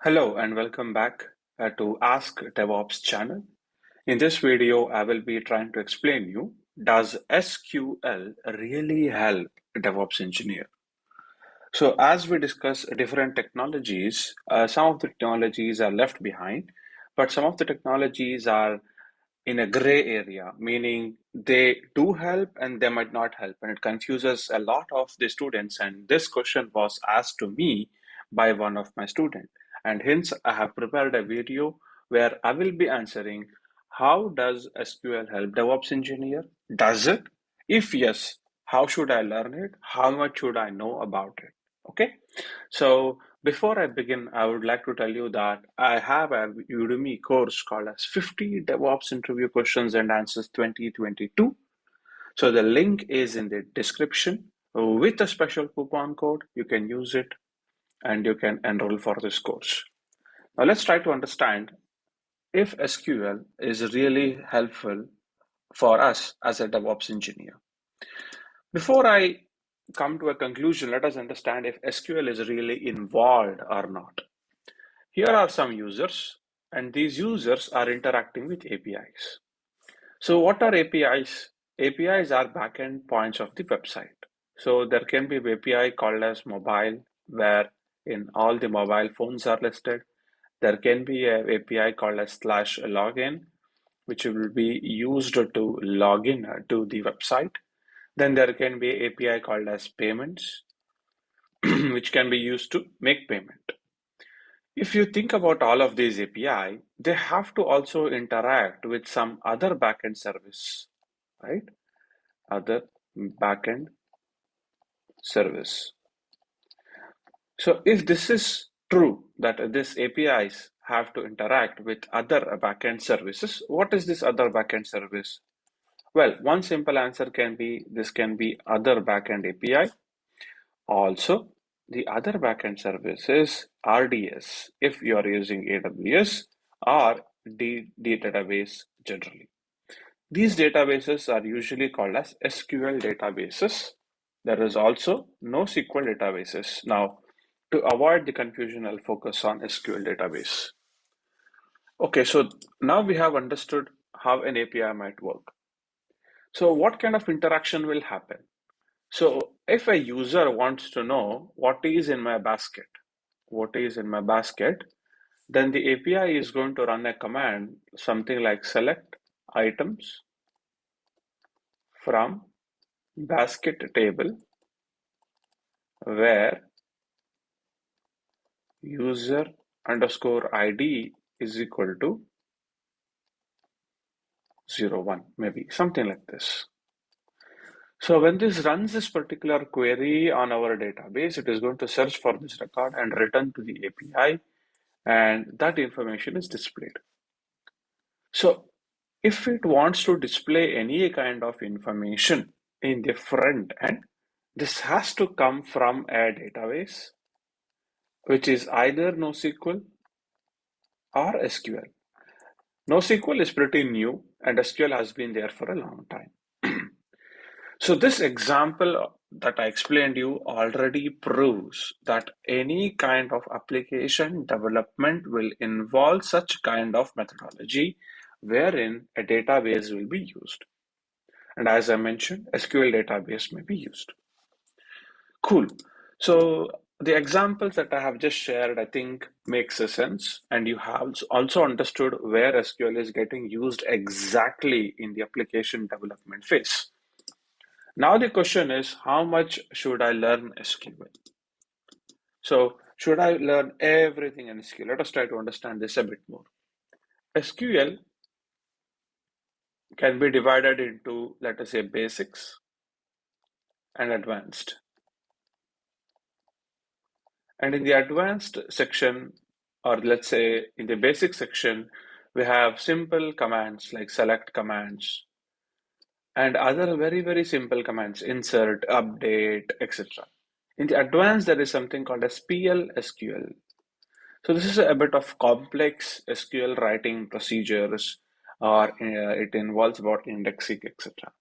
Hello and welcome back to Ask DevOps channel. In this video, I will be trying to explain you, does SQL really help DevOps engineer? So as we discuss different technologies, some of the technologies are left behind, but some of the technologies are in a gray area, meaning they do help and they might not help. And it confuses a lot of the students. And this question was asked to me by one of my students. And hence, I have prepared a video where I will be answering how does SQL help DevOps engineer? Does it? If yes, how should I learn it? How much should I know about it? Okay. So before I begin, I would like to tell you that I have a Udemy course called as 50 DevOps Interview Questions and Answers 2022. So the link is in the description. With a special coupon code, you can use it and you can enroll for this course. Now let's try to understand if SQL is really helpful for us as a DevOps engineer. Before I come to a conclusion, let us understand if SQL is really involved or not. Here are some users, and these users are interacting with APIs. So what are APIs? APIs are backend points of the website. So there can be an API called as mobile, where in all the mobile phones are listed. There can be an API called as /login, which will be used to log in to the website. Then there can be an API called as payments, which can be used to make payment. If you think about all of these API, they have to also interact with some other backend service, right? Other backend service. So if this is true that these APIs have to interact with other backend services, what is this other backend service? Well, one simple answer can be this can be other backend API. Also, the other backend service is RDS if you are using AWS or the database generally. These databases are usually called as SQL databases. There is also NoSQL databases. Now, to avoid the confusion, I'll focus on SQL database. Okay, so now we have understood how an API might work. So what kind of interaction will happen? So if a user wants to know what is in my basket, then the API is going to run a command, something like select items from basket table where user underscore ID is equal to 01, maybe something like this. So when this runs this particular query on our database, it is going to search for this record and return to the API, and that information is displayed. So if it wants to display any kind of information in the front end, this has to come from a database, which is either NoSQL or SQL. NoSQL is pretty new and SQL has been there for a long time. So this example that I explained you already proves that any kind of application development will involve such kind of methodology wherein a database will be used. And as I mentioned, SQL database may be used. Cool. So the examples that I have just shared, I think makes a sense. And you have also understood where SQL is getting used exactly in the application development phase. Now the question is, how much should I learn SQL? So should I learn everything in SQL? Let us try to understand this a bit more. SQL can be divided into, let us say, basics and advanced. And in the advanced section, or let's say in the basic section, we have simple commands like select commands and other very, very simple commands, insert, update, etc. In the advanced, there is something called as PL SQL. So this is a bit of complex SQL writing procedures, or it involves about indexing, etc.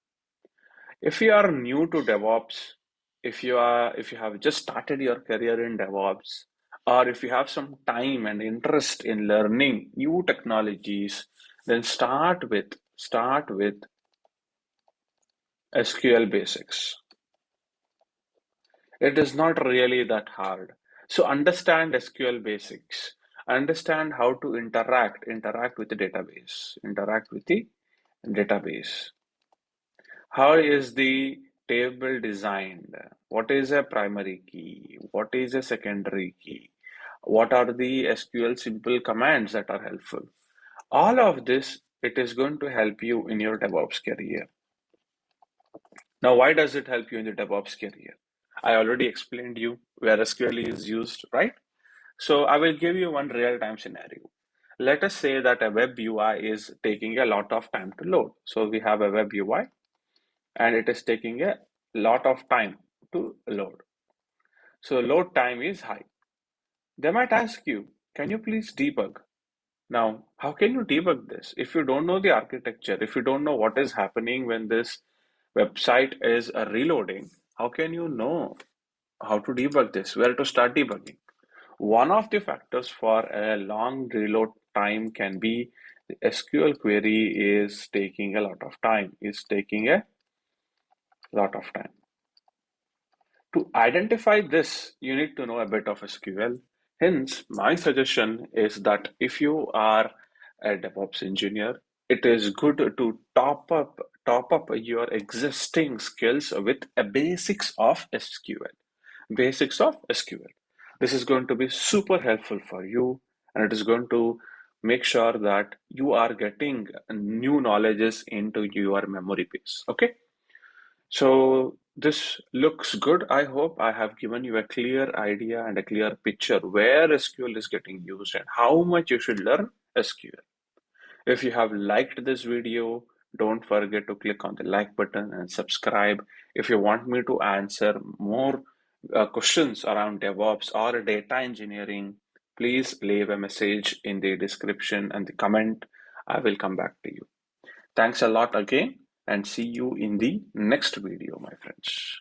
If you are new to DevOps, if you have just started your career in DevOps, or if you have some time and interest in learning new technologies, then start with SQL basics. It is not really that hard. So understand SQL basics. Understand how to interact with the database. Interact with the database. How is the table designed? What is a primary key? What is a secondary key? What are the SQL simple commands that are helpful? All of this, it is going to help you in your DevOps career. Now, why does it help you in the DevOps career? I already explained you where SQL is used, right? So I will give you one real-time scenario. Let us say that a web UI is taking a lot of time to load. So we have a web UI and it is taking a lot of time to load. So load time is high. They might ask you, can you please debug? Now, how can you debug this? If you don't know the architecture, if you don't know what is happening when this website is reloading, how can you know how to debug this? Where to start debugging? One of the factors for a long reload time can be the SQL query is taking a lot of time, is taking a lot of time. To identify this, you need to know a bit of SQL. Hence, my suggestion is that if you are a DevOps engineer, it is good to top up your existing skills with a basics of SQL. Basics of SQL. This is going to be super helpful for you, and it is going to make sure that you are getting new knowledges into your memory base. Okay. So this looks good. I hope I have given you a clear idea and a clear picture where SQL is getting used and how much you should learn SQL. If you have liked this video, don't forget to click on the like button and subscribe. If you want me to answer more questions around DevOps or data engineering, please leave a message in the description and the comment. I will come back to you. Thanks a lot again and see you in the next video, my friends.